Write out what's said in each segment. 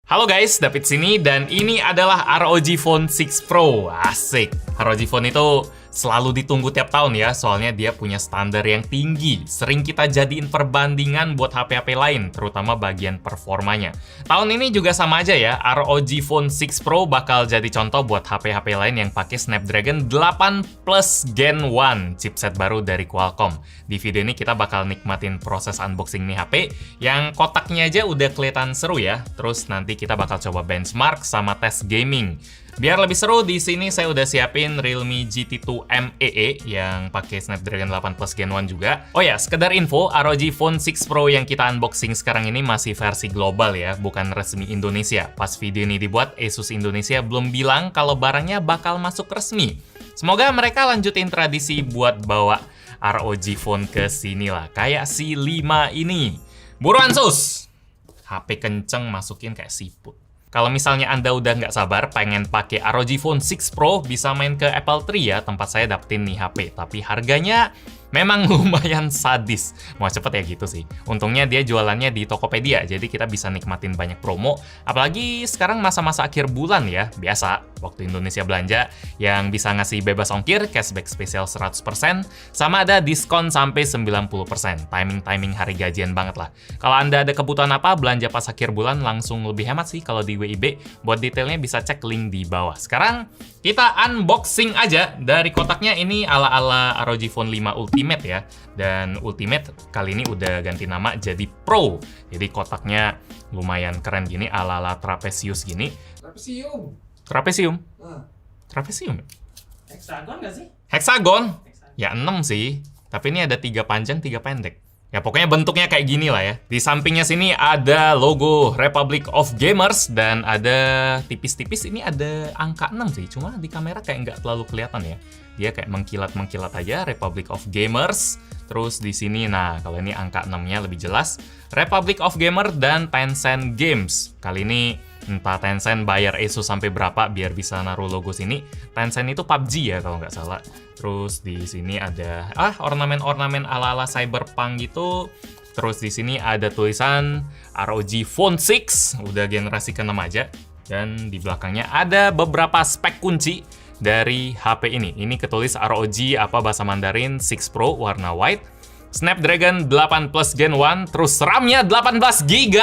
Halo guys, David sini dan ini adalah ROG Phone 6 Pro. Asik. ROG Phone itu selalu ditunggu tiap tahun ya, soalnya dia punya standar yang tinggi. Sering kita jadiin perbandingan buat HP-HP lain, terutama bagian performanya. Tahun ini juga sama aja ya, ROG Phone 6 Pro bakal jadi contoh buat HP-HP lain yang pakai Snapdragon 8 Plus Gen 1, chipset baru dari Qualcomm. Di video ini kita bakal nikmatin proses unboxing nih HP, yang kotaknya aja udah kelihatan seru ya. Terus nanti kita bakal coba benchmark sama tes gaming. Biar lebih seru, di sini saya udah siapin Realme GT2 MEE yang pakai Snapdragon 8 Plus Gen 1 juga. Oh ya, sekedar info, ROG Phone 6 Pro yang kita unboxing sekarang ini masih versi global ya, bukan resmi Indonesia. Pas video ini dibuat, Asus Indonesia belum bilang kalau barangnya bakal masuk resmi. Semoga mereka lanjutin tradisi buat bawa ROG Phone ke sini lah, kayak si 5 ini. Buruan sus! HP kenceng masukin kayak siput. Kalau misalnya Anda udah nggak sabar pengen pakai ROG Phone 6 Pro, bisa main ke Apple Tree ya, tempat saya dapetin nih HP. Tapi harganya memang lumayan sadis. Mau cepet ya gitu sih. Untungnya dia jualannya di Tokopedia, jadi kita bisa nikmatin banyak promo. Apalagi sekarang masa-masa akhir bulan ya, biasa waktu Indonesia belanja, yang bisa ngasih bebas ongkir, cashback spesial 100%, sama ada diskon sampai 90%. Timing hari gajian banget lah. Kalau Anda ada kebutuhan apa, belanja pas akhir bulan langsung lebih hemat sih kalau di WIB. Buat detailnya bisa cek link di bawah. Sekarang kita unboxing aja. Dari kotaknya ini ala-ala ROG Phone 5 Ultimate ya. Dan Ultimate kali ini udah ganti nama jadi Pro. Jadi kotaknya lumayan keren gini, ala-ala trapesius gini. Trapesium? Trapesium? Hexagon nggak sih? Hexagon? Ya 6 sih. Tapi ini ada 3 panjang, 3 pendek. Ya pokoknya bentuknya kayak gini lah ya. Di sampingnya sini ada logo Republic of Gamers dan ada tipis-tipis ini ada angka 6 sih. Cuma di kamera kayak nggak terlalu kelihatan ya. Dia kayak mengkilat-mengkilat aja, Republic of Gamers. Terus di sini, nah kalau ini angka 6-nya lebih jelas. Republic of Gamers dan Tencent Games. Kali ini entah Tencent bayar Asus sampai berapa biar bisa naruh logo sini. Tencent itu PUBG ya kalau nggak salah. Terus di sini ada ornamen-ornamen ala-ala cyberpunk gitu. Terus di sini ada tulisan ROG Phone 6, udah generasi ke-6 aja. Dan di belakangnya ada beberapa spek kunci dari HP ini. Ini ketulis ROG bahasa Mandarin 6 Pro warna white. Snapdragon 8 Plus Gen 1, terus RAM-nya 18 GB.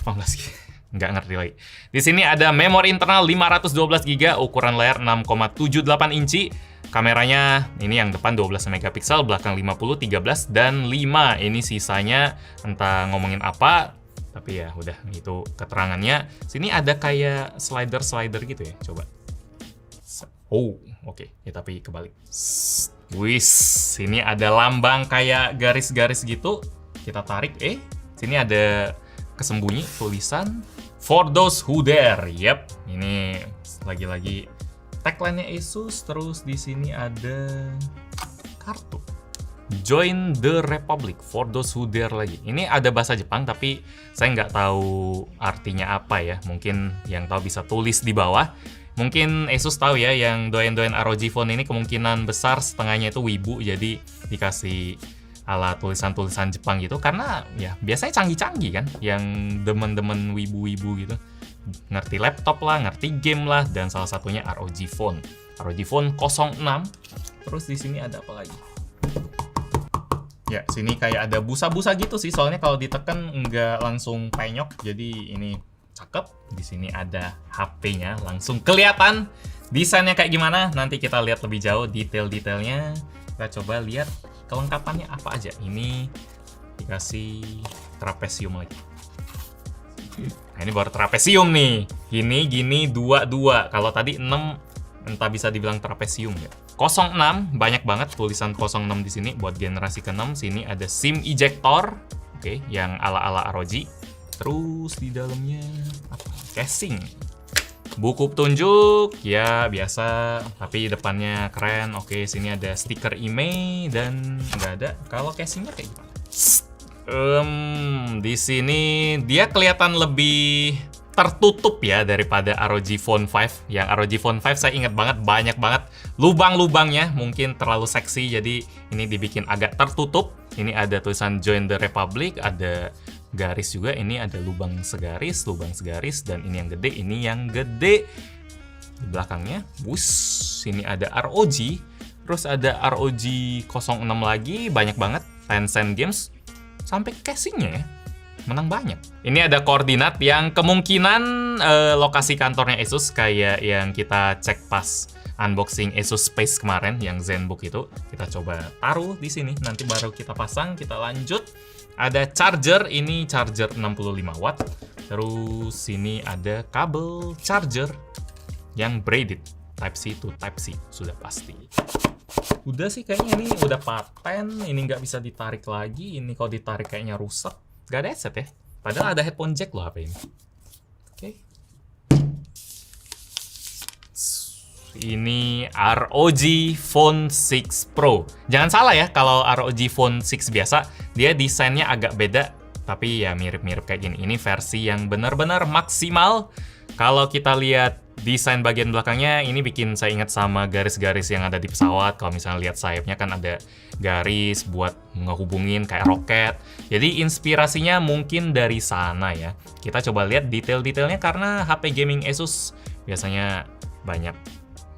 18 GB. Nggak ngerti lagi. Di sini ada memori internal 512 GB, ukuran layar 6,78 inci. Kameranya ini yang depan 12 megapiksel, belakang 50, 13, dan 5. Ini sisanya entah ngomongin apa, tapi ya udah itu keterangannya. Sini ada kayak slider gitu ya, coba. Oh, oke. Ya tapi kebalik. Wis, sini ada lambang kayak garis-garis gitu. Kita tarik, sini ada kesembunyi tulisan For Those Who Dare. Yep, ini lagi-lagi tagline-nya Asus. Terus di sini ada kartu Join the Republic, For Those Who Dare lagi. Ini ada bahasa Jepang tapi saya nggak tahu artinya apa ya. Mungkin yang tahu bisa tulis di bawah. Mungkin Asus tahu ya, yang doyan-doyan ROG Phone ini kemungkinan besar setengahnya itu wibu, jadi dikasih ala tulisan-tulisan Jepang gitu, karena ya biasanya canggih-canggih kan, yang demen-demen wibu-wibu gitu. Ngerti laptop lah, ngerti game lah, dan salah satunya ROG Phone. ROG Phone 06. Terus di sini ada apa lagi? Ya, sini kayak ada busa-busa gitu sih, soalnya kalau ditekan nggak langsung penyok, jadi ini cakep. Di sini ada HP-nya, langsung kelihatan. Desainnya kayak gimana? Nanti kita lihat lebih jauh detail-detailnya. Kita coba lihat kelengkapannya apa aja. Ini dikasih trapesium lagi. Nah, ini baru trapesium nih. Gini, 2. Kalau tadi 6, entah bisa dibilang trapesium ya. 06, banyak banget tulisan 06 di sini buat generasi ke-6. Sini ada SIM ejector, oke, yang ala-ala ROG. Terus di dalamnya apa? Casing. Buku petunjuk, ya biasa, tapi depannya keren. Oke, sini ada stiker IMEI dan nggak ada. Kalau casingnya kayak gimana? Di sini dia kelihatan lebih tertutup ya daripada ROG Phone 5. Yang ROG Phone 5 saya ingat banget, banyak banget lubang-lubangnya, mungkin terlalu seksi, jadi ini dibikin agak tertutup. Ini ada tulisan Join the Republic, ada garis juga. Ini ada lubang segaris, dan ini yang gede, ini yang gede. Di belakangnya, sini ada ROG, terus ada ROG 06 lagi, banyak banget. Tencent Games, sampai casingnya ya, menang banyak. Ini ada koordinat yang kemungkinan lokasi kantornya Asus, kayak yang kita cek pas unboxing Asus Space kemarin, yang ZenBook itu. Kita coba taruh di sini, nanti baru kita pasang, kita lanjut. Ada charger, ini charger 65 watt. Terus sini ada kabel charger yang braided, Type-C to Type-C, sudah pasti. Udah sih kayaknya ini udah paten, ini nggak bisa ditarik lagi, ini kalau ditarik kayaknya rusak. Nggak ada headset ya, padahal ada headphone jack loh HP ini. Oke. Ini ROG Phone 6 Pro. Jangan salah ya, kalau ROG Phone 6 biasa, dia desainnya agak beda, tapi ya mirip-mirip kayak gini. Ini versi yang benar-benar maksimal. Kalau kita lihat desain bagian belakangnya, ini bikin saya ingat sama garis-garis yang ada di pesawat. Kalau misalnya lihat sayapnya kan ada garis buat ngehubungin kayak roket. Jadi inspirasinya mungkin dari sana ya. Kita coba lihat detail-detailnya, karena HP gaming Asus biasanya banyak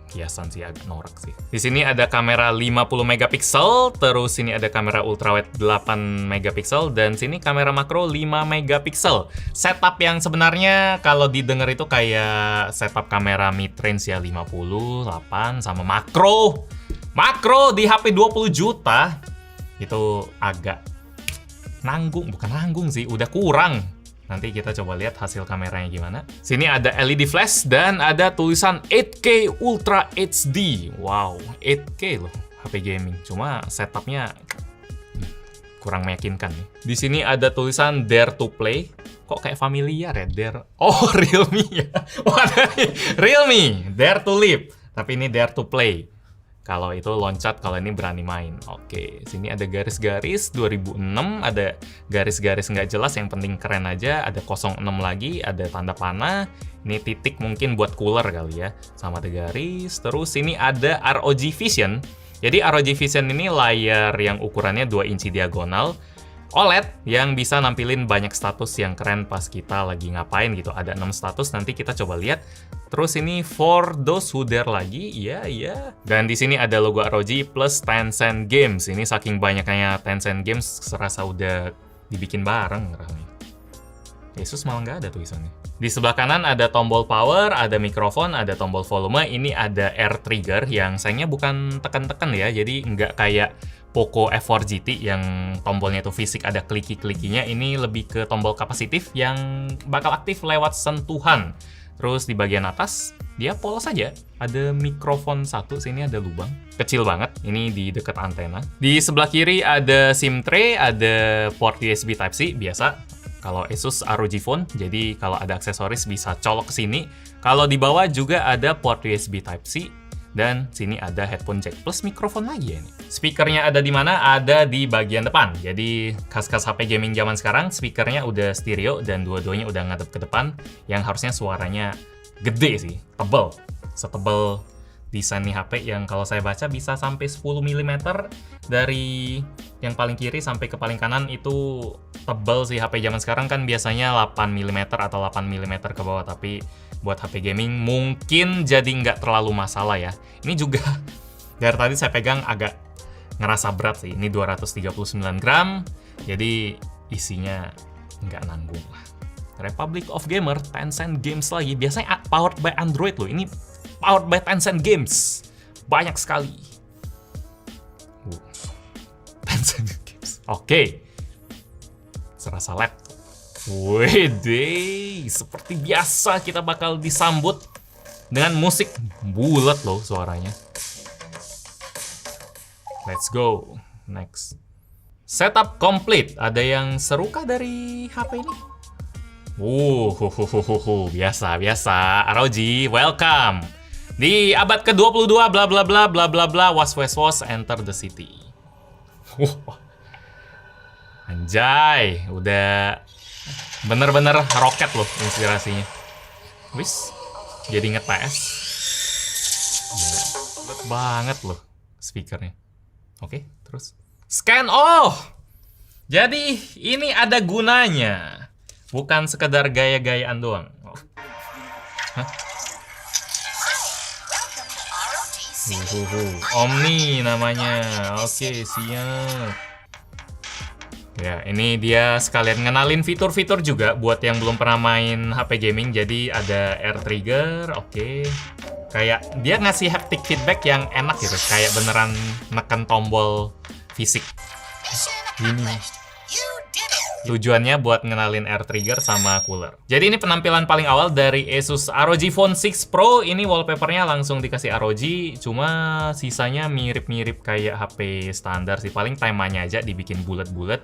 hiasan sih, agak norak sih. Di sini ada kamera 50 megapiksel, terus sini ada kamera ultrawide 8 megapiksel, dan sini kamera makro 5 megapiksel. Setup yang sebenarnya kalau didengar itu kayak setup kamera mid range ya, 58 sama makro. Makro di HP 20 juta itu agak nanggung, bukan nanggung sih, udah kurang. Nanti kita coba lihat hasil kameranya gimana. Sini ada LED flash dan ada tulisan 8K Ultra HD. Wow, 8K loh HP gaming. Cuma setupnya kurang meyakinkan nih. Di sini ada tulisan Dare to Play. Kok kayak familiar ya, Dare? Oh, Realme ya. Oh, ada nih. Realme, Dare to Live. Tapi ini Dare to Play. Kalau itu loncat, kalau ini berani main. Oke, sini ada garis-garis 2006, ada garis-garis nggak jelas, yang penting keren aja. Ada 06 lagi, ada tanda panah. Ini titik mungkin buat cooler kali ya. Sama ada garis. Terus sini ada ROG Vision. Jadi ROG Vision ini layar yang ukurannya 2 inci diagonal. OLED yang bisa nampilin banyak status yang keren pas kita lagi ngapain gitu. Ada 6 status, nanti kita coba lihat. Terus ini for those who dare lagi, iya. Dan di sini ada logo ROG plus Tencent Games. Ini saking banyaknya Tencent Games, serasa udah dibikin bareng. Asus malah nggak ada tulisannya. Di sebelah kanan ada tombol power, ada mikrofon, ada tombol volume. Ini ada air trigger yang sayangnya bukan tekan-tekan ya, jadi nggak kayak Poco F4 GT yang tombolnya itu fisik ada kliki-klikinya. Ini lebih ke tombol kapasitif yang bakal aktif lewat sentuhan. Terus di bagian atas dia polos saja. Ada mikrofon satu, sini ada lubang kecil banget. Ini di dekat antena. Di sebelah kiri ada SIM tray, ada port USB Type-C biasa. Kalau Asus ROG Phone, jadi kalau ada aksesoris bisa colok ke sini. Kalau di bawah juga ada port USB Type-C. Dan sini ada headphone jack plus mikrofon lagi ya ini. Speakernya ada di mana? Ada di bagian depan. Jadi khas-khas HP gaming zaman sekarang, speakernya udah stereo dan dua-duanya udah ngadep ke depan. Yang harusnya suaranya gede sih, tebel. Setebel desain nih HP yang kalau saya baca bisa sampai 10 mm. Dari yang paling kiri sampai ke paling kanan itu tebel sih. HP zaman sekarang kan biasanya 8 mm atau 8 mm ke bawah, tapi buat HP gaming mungkin jadi nggak terlalu masalah ya. Ini juga dari tadi saya pegang agak ngerasa berat sih. Ini 239 gram, jadi isinya nggak nanggung lah. Republic of Gamer, Tencent Games lagi. Biasanya powered by Android loh. Ini powered by Tencent Games. Banyak sekali. Tencent Games. Oke. Serasa laptop. Wede, seperti biasa kita bakal disambut dengan musik bulat loh suaranya. Let's go. Next. Setup complete. Ada yang serukah dari HP ini? Biasa. ROG, welcome. Di abad ke-22, bla bla bla bla bla bla, was, enter the city. Anjay, udah bener-bener roket loh inspirasinya. Wis, jadi nge-PS. Berat banget loh speakernya. Oke, terus. Scan, Jadi ini ada gunanya, bukan sekedar gaya-gayaan doang. Oh. Hah? Omni namanya. Oke, siap. Ya, ini dia sekalian ngenalin fitur-fitur juga buat yang belum pernah main HP gaming. Jadi ada air trigger, oke. Kayak dia ngasih haptic feedback yang enak gitu, kayak beneran neken tombol fisik. Ini tujuannya buat ngenalin air trigger sama cooler. Jadi ini penampilan paling awal dari Asus ROG Phone 6 Pro. Ini wallpapernya langsung dikasih ROG, cuma sisanya mirip-mirip kayak HP standar sih. Paling temanya aja dibikin bulat-bulat.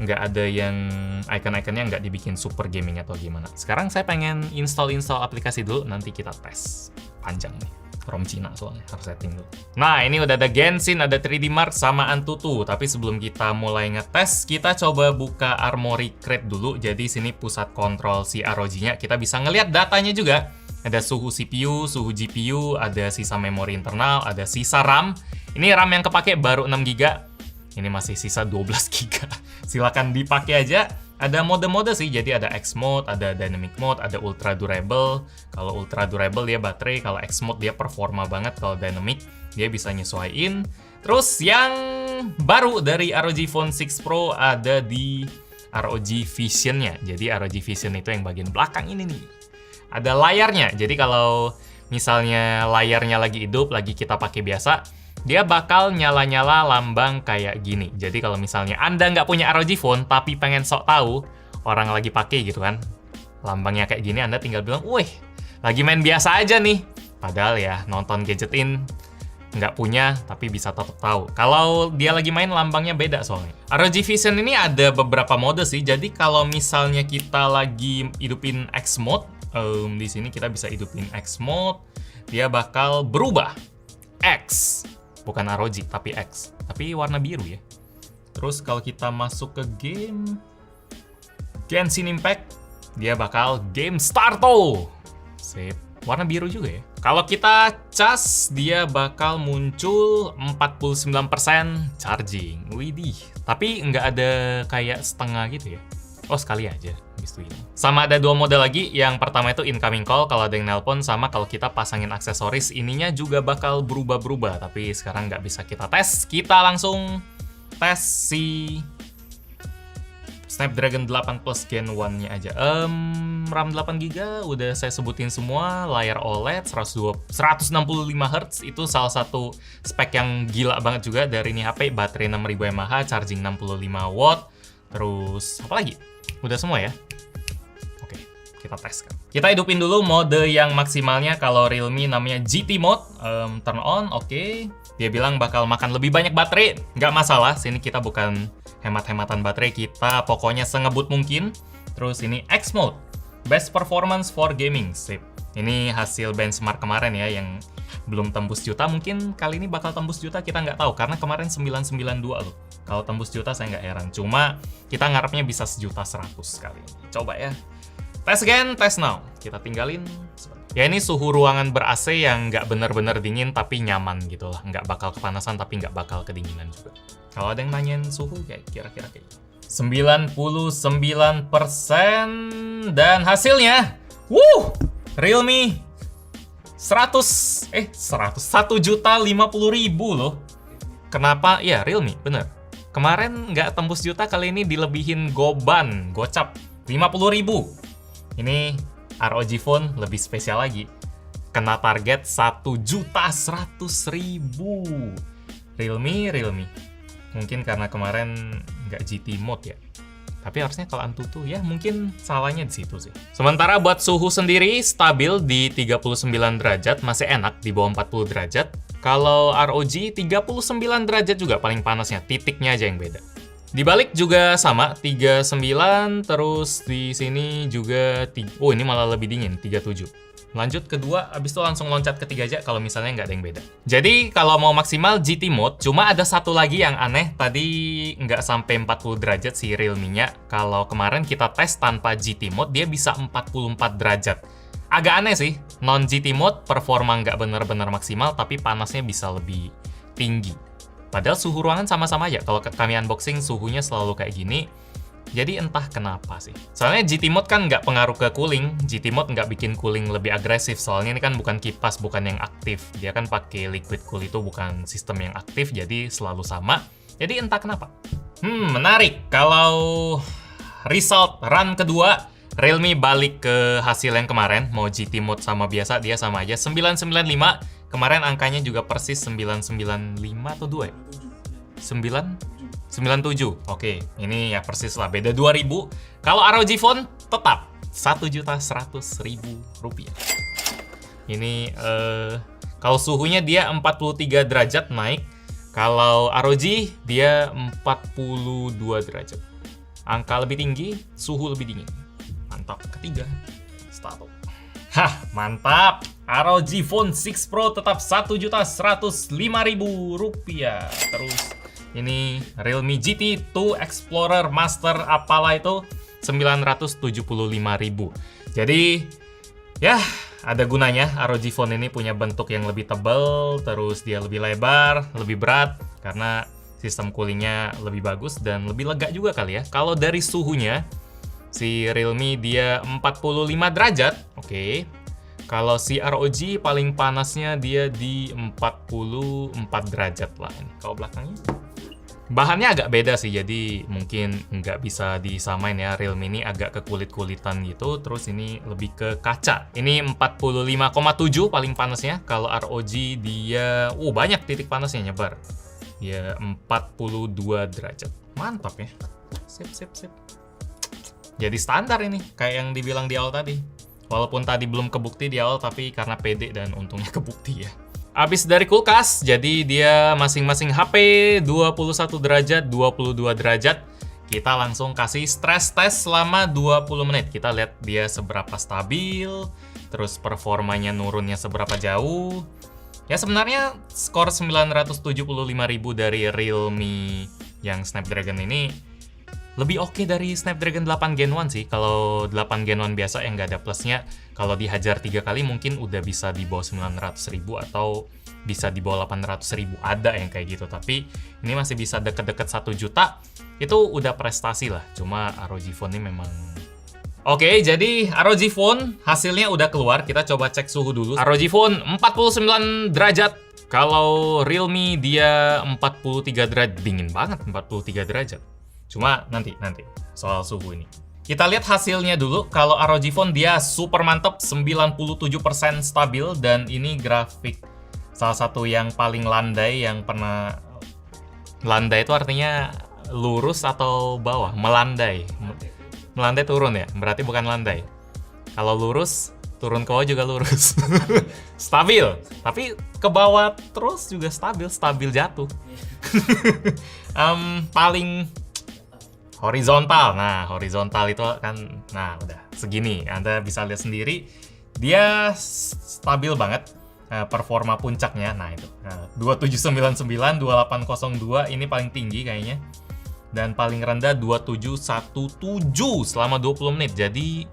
Nggak ada yang icon-iconnya nggak dibikin super gaming atau gimana. Sekarang saya pengen install aplikasi dulu, nanti kita tes. Panjang nih. ROM Cina soalnya, harus setting dulu. Nah, ini udah ada Genshin, ada 3D Mark, sama Antutu. Tapi sebelum kita mulai ngetes, kita coba buka Armoury Crate dulu. Jadi sini pusat kontrol si ROG-nya. Kita bisa ngelihat datanya juga. Ada suhu CPU, suhu GPU, ada sisa memori internal, ada sisa RAM. Ini RAM yang kepake baru 6GB. Ini masih sisa 12GB. Silakan dipakai aja. Ada mode-mode sih, jadi ada X mode, ada dynamic mode, ada ultra durable. Kalau ultra durable dia baterai, kalau X mode dia performa banget, kalau dynamic dia bisa nyesuaiin. Terus yang baru dari ROG Phone 6 Pro ada di ROG Vision-nya. Jadi ROG Vision itu yang bagian belakang ini nih. Ada layarnya, jadi kalau misalnya layarnya lagi hidup, lagi kita pakai biasa, dia bakal nyala-nyala lambang kayak gini. Jadi kalau misalnya Anda nggak punya ROG Phone, tapi pengen sok tahu orang lagi pakai gitu kan, lambangnya kayak gini, Anda tinggal bilang, wih, lagi main biasa aja nih. Padahal ya, nonton Gadgetin nggak punya, tapi bisa tetap tahu. Kalau dia lagi main, lambangnya beda soalnya. ROG Vision ini ada beberapa mode sih. Jadi kalau misalnya kita lagi hidupin X mode, di sini kita bisa hidupin X mode, dia bakal berubah. X. Bukan ROG, tapi X. Tapi warna biru ya. Terus kalau kita masuk ke game Genshin Impact, dia bakal game Starto. Sip. Warna biru juga ya. Kalau kita cas, dia bakal muncul 49% charging. Widih. Tapi nggak ada kayak setengah gitu ya. Oh, sekali aja. Sama ada dua mode lagi. Yang pertama itu incoming call kalau ada yang nelpon, sama kalau kita pasangin aksesoris, ininya juga bakal berubah-berubah. Tapi sekarang nggak bisa kita tes. Kita langsung tes si Snapdragon 8 Plus Gen 1-nya aja. RAM 8GB udah saya sebutin semua. Layar OLED 165Hz, itu salah satu spek yang gila banget juga dari ini HP. Baterai 6000 mAh, charging 65 watt. Terus apa lagi? Udah semua ya? Oke, kita tes kan. Kita hidupin dulu mode yang maksimalnya. Kalau Realme namanya GT mode. Turn on, oke. Dia bilang bakal makan lebih banyak baterai. Nggak masalah, sini kita bukan hemat-hematan baterai. Kita pokoknya sengebut mungkin. Terus ini X mode. Best performance for gaming. Sip. Ini hasil benchmark kemarin ya, yang belum tembus juta. Mungkin kali ini bakal tembus juta, kita nggak tahu. Karena kemarin 992 loh. Kalau tembus juta saya nggak heran. Cuma kita ngarepnya bisa 1.100.000 kali ini. Coba ya. Tes again, tes now. Kita tinggalin. Ya ini suhu ruangan ber-AC yang nggak bener-bener dingin tapi nyaman gitu lah. Nggak bakal kepanasan tapi nggak bakal kedinginan juga. Kalau ada yang nanyain suhu, kayak kira-kira kayak gitu. 99% dan hasilnya, Realme 1.050.000 loh. Kenapa? Ya Realme, bener. Kemarin nggak tembus juta, kali ini dilebihin gocap 50.000. Ini ROG Phone lebih spesial lagi. Kena target 1.100.000. Realme. Mungkin karena kemarin nggak GT mode ya. Tapi harusnya kalau Antutu ya mungkin salahnya di situ sih. Sementara buat suhu sendiri stabil di 39 derajat, masih enak di bawah 40 derajat. Kalau ROG 39 derajat juga paling panasnya, titiknya aja yang beda. Di balik juga sama 39, terus di sini juga ini malah lebih dingin 37. Lanjut kedua, abis itu langsung loncat ke 3 aja kalau misalnya nggak ada yang beda. Jadi kalau mau maksimal GT mode, cuma ada satu lagi yang aneh, tadi nggak sampai 40 derajat si Realme-nya. Kalau kemarin kita tes tanpa GT mode, dia bisa 44 derajat. Agak aneh sih, non-GT mode performa nggak bener-bener maksimal, tapi panasnya bisa lebih tinggi. Padahal suhu ruangan sama-sama aja. Kalau kami unboxing suhunya selalu kayak gini. Jadi entah kenapa sih. Soalnya GT Mode kan nggak pengaruh ke cooling. GT Mode nggak bikin cooling lebih agresif. Soalnya ini kan bukan kipas, bukan yang aktif. Dia kan pakai liquid cool, itu bukan sistem yang aktif, jadi selalu sama. Jadi entah kenapa. Menarik. Kalau result run kedua, Realme balik ke hasil yang kemarin. Mau GT Mode sama biasa, dia sama aja. 995. Kemarin angkanya juga persis 995 atau 2 ya? 97. Oke, ini ya persis lah, beda 2000. Kalau ROG Phone tetap 1.100.000 rupiah. Ini kalau suhunya dia 43 derajat naik. Kalau ROG dia 42 derajat. Angka lebih tinggi, suhu lebih dingin. Mantap. Ketiga, start. Hah, mantap. ROG Phone 6 Pro tetap 1.105.000 rupiah. Terus ini Realme GT 2 Explorer Master apalah itu 975.000. Jadi ya ada gunanya. ROG Phone ini punya bentuk yang lebih tebal, terus dia lebih lebar, lebih berat karena sistem coolingnya lebih bagus dan lebih lega juga kali ya. Kalau dari suhunya si Realme dia 45 derajat, oke. Kalau si ROG paling panasnya dia di 44 derajat lah ini. Kalau belakangnya bahannya agak beda sih, jadi mungkin nggak bisa disamain ya. Realme ini agak ke kulit-kulitan gitu, terus ini lebih ke kaca. Ini 45,7 paling panasnya. Kalau ROG dia, banyak titik panasnya nyebar. Dia 42 derajat. Mantap ya. Sip. Jadi standar ini, kayak yang dibilang di awal tadi. Walaupun tadi belum kebukti di awal, tapi karena pede dan untungnya kebukti ya. Abis dari kulkas, jadi dia masing-masing HP 21 derajat, 22 derajat. Kita langsung kasih stress test selama 20 menit. Kita lihat dia seberapa stabil, terus performanya nurunnya seberapa jauh. Ya sebenarnya skor 975.000 dari Realme yang Snapdragon ini lebih oke dari Snapdragon 8 Gen 1 sih. Kalau 8 Gen 1 biasa yang nggak ada plusnya, kalau dihajar 3 kali mungkin udah bisa di bawah 900.000 atau bisa di bawah 800.000. Ada yang kayak gitu, tapi ini masih bisa deket-deket 1 juta. Itu udah prestasi lah. Cuma ROG Phone ini memang... Oke, jadi ROG Phone hasilnya udah keluar. Kita coba cek suhu dulu. ROG Phone 49 derajat. Kalau Realme dia 43 derajat. Dingin banget 43 derajat. Cuma nanti soal suhu ini. Kita lihat hasilnya dulu. Kalau ROG Phone dia super mantep, 97% stabil, dan ini grafik salah satu yang paling landai yang pernah. Landai itu artinya lurus atau bawah? Melandai. Melandai turun ya? Berarti bukan landai. Kalau lurus, turun ke bawah juga lurus. Stabil. Tapi ke bawah terus juga stabil jatuh. Paling horizontal. Nah, horizontal itu kan, nah udah segini. Anda bisa lihat sendiri, dia stabil banget performa puncaknya. Nah itu, 2799, 2802 ini paling tinggi kayaknya. Dan paling rendah 2717 selama 20 menit. Jadi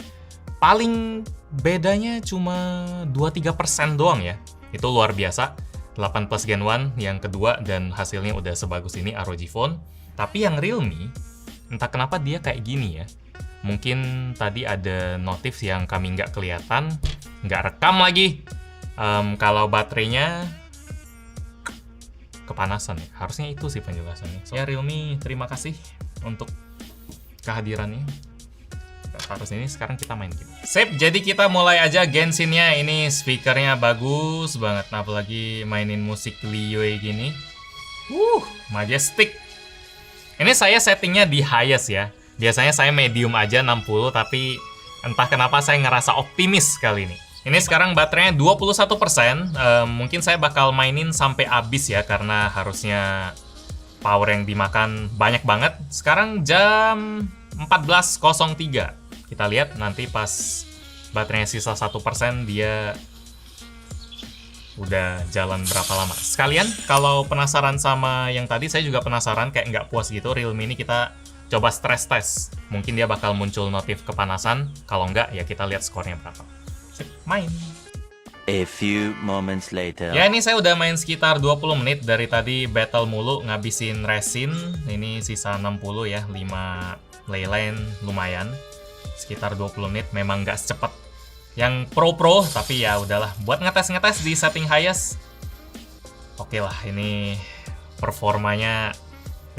paling bedanya cuma 2-3% doang ya. Itu luar biasa. 8 Plus Gen 1 yang kedua dan hasilnya udah sebagus ini ROG Phone. Tapi yang Realme, entah kenapa dia kayak gini ya. Mungkin tadi ada notif yang kami nggak kelihatan, nggak rekam lagi. Kalau baterainya kepanasan ya. Harusnya itu sih penjelasannya. So, ya Realme, terima kasih untuk kehadirannya. Harus ini sekarang kita main game. Sip, jadi kita mulai aja Genshin-nya. Ini speakernya bagus banget. Nah, apalagi mainin musik Liyue gini. Majestic. Ini saya settingnya di highest ya. Biasanya saya medium aja 60, tapi entah kenapa saya ngerasa optimis kali ini. Ini sekarang baterainya 21%. Mungkin saya bakal mainin sampai habis ya, karena harusnya power yang dimakan banyak banget. Sekarang jam 14.03. Kita lihat nanti pas baterainya sisa 1%, dia udah jalan berapa lama. Sekalian, kalau penasaran sama yang tadi, saya juga penasaran, kayak nggak puas gitu. Realme ini kita coba stress test. Mungkin dia bakal muncul notif kepanasan. Kalau nggak, ya kita lihat skornya berapa. Sip, main. A few moments later. Ya, ini saya udah main sekitar 20 menit. Dari tadi battle mulu, ngabisin resin. Ini sisa 60 ya, 5 leyline lumayan. Sekitar 20 menit, memang nggak secepat yang pro-pro, tapi ya udahlah. Buat ngetes-ngetes di setting highest, oke lah, ini performanya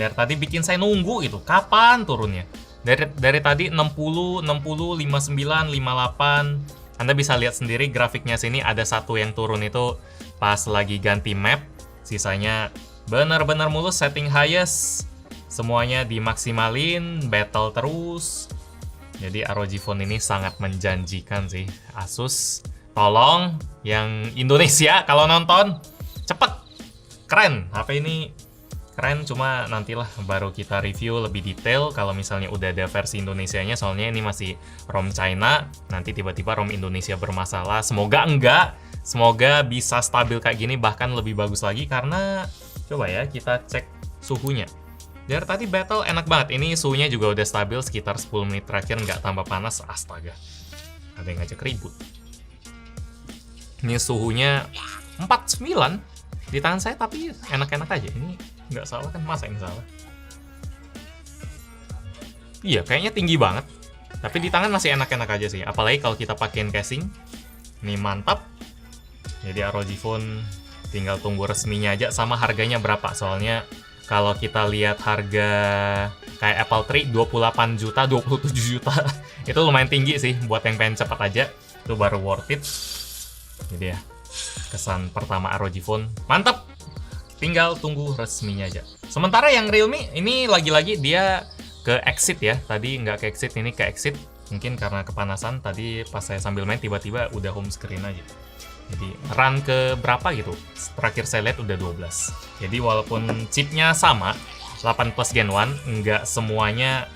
dari tadi bikin saya nunggu gitu. Kapan turunnya? Dari tadi 60, 60, 59, 58. Anda bisa lihat sendiri grafiknya sini ada satu yang turun itu pas lagi ganti map. Sisanya benar-benar mulus, setting highest. Semuanya dimaksimalin, battle terus. Jadi ROG Phone ini sangat menjanjikan sih. Asus, tolong yang Indonesia kalau nonton, cepet, keren. HP ini keren, cuma nantilah baru kita review lebih detail kalau misalnya udah ada versi Indonesianya, soalnya ini masih ROM China, nanti tiba-tiba ROM Indonesia bermasalah. Semoga enggak, semoga bisa stabil kayak gini, bahkan lebih bagus lagi, karena coba ya kita cek suhunya. Dari tadi battle enak banget, ini suhunya juga udah stabil sekitar 10 menit terakhir, nggak tambah panas. Astaga, ada yang ngajak ribut. Ini suhunya 49 di tangan saya, tapi enak-enak aja. Ini nggak salah kan? Masa ini salah? Iya, kayaknya tinggi banget. Tapi di tangan masih enak-enak aja sih. Apalagi kalau kita pakein casing. Ini mantap. Jadi ROG Phone tinggal tunggu resminya aja, sama harganya berapa. Soalnya kalau kita lihat harga kayak Apple Tree 28 juta, 27 juta. Itu lumayan tinggi sih buat yang pengen cepat aja. Itu baru worth it. Jadi ya, kesan pertama ROG Phone mantap. Tinggal tunggu resminya aja. Sementara yang Realme ini lagi-lagi dia ke exit ya. Tadi nggak ke exit, ini ke exit. Mungkin karena kepanasan. Tadi pas saya sambil main tiba-tiba udah home screen aja. Jadi run ke berapa gitu. Terakhir saya lihat udah 12. Jadi walaupun chipnya sama, 8 Plus Gen 1, nggak semuanya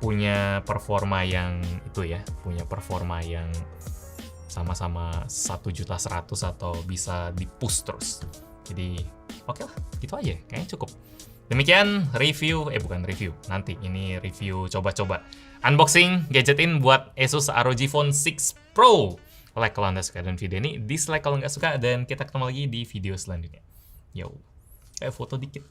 punya performa yang itu ya. Punya performa yang sama-sama 1.100.000 atau bisa di-push terus. Jadi oke lah, gitu aja, kayaknya cukup. Demikian review, bukan review, nanti ini review coba-coba unboxing gadgetin buat Asus ROG Phone 6 Pro. Like kalau Anda suka dengan video ini, dislike kalau nggak suka, dan kita ketemu lagi di video selanjutnya. Yo, foto dikit.